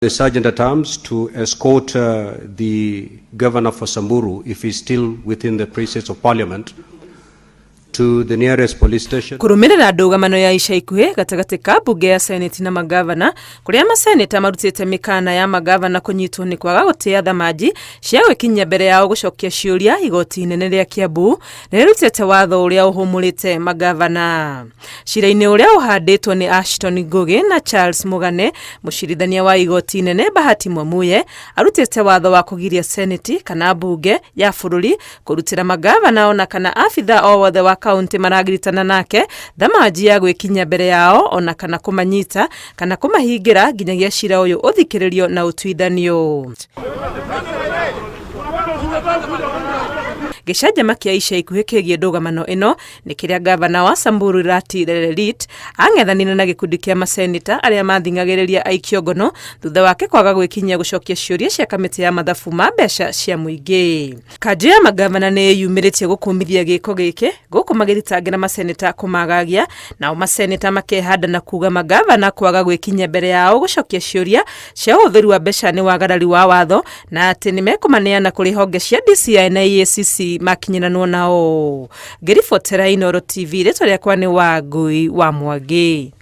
the Sergeant at Arms to escort the Governor for Samburu, if he's still within the precincts of Parliament, to the nearest police station. Kurumirira ndũgamano ya ica ikuhĩ gatagati ka mbunge ya Senate na magavana kuria maseneta marutite mikana ya magavana kunyitwo ni kwaga gutia thamaji cia gwikinya mbere yao gucokia ciuria igoti inene ria Kiambu nirutite watho uria uhumurite magavana. Cira-ini uria uhanditwo ni Ashton Ngugi na Charles Mugane, mucirithania wa igoti inene Bahati Mwamuye arutite watho wa kugiria Senate kana mbunge ya bururi kurutira magavana ona kana afitha o wothe wa kaunti maragiritana nake thamaji ya gwikinya mbere yao ona kana kumanyita kana kumahingira nginyagia cira uyu uthikiririo na utuithanio. Gicajama kia ica ikuhĩ kĩgiĩ ndũgamano ĩno nĩ kĩrĩa gavana wa Samburu Irati Lelit ang'ethanire na gĩkundi kĩa maseneta arĩa mathingagĩrĩria aikio ngono thutha wake kwaga gwĩkinyia gũcokia ciũria cia kamĩtĩ ya mathabu ma mbeca cia mũingĩ. Kanjũ ya magavana nĩ yumĩrĩtie gũkũmithia gĩko gĩkĩ gũkũ magĩthitangĩra maseneta kũmagagia, nao maseneta makehanda na kuga magavana kwaga gwĩkinyia mbere yao gũcokia ciũria cia ũhũthĩri wa mbeca nĩ wagarari wa watho na atĩ nĩ mekũmaneana kũrĩ honge cia DCI na EACC makinyĩranwo nao. Ngĩribotera Inooro TV, rĩtwa rĩakwa nĩ Wangui wa Mwangi.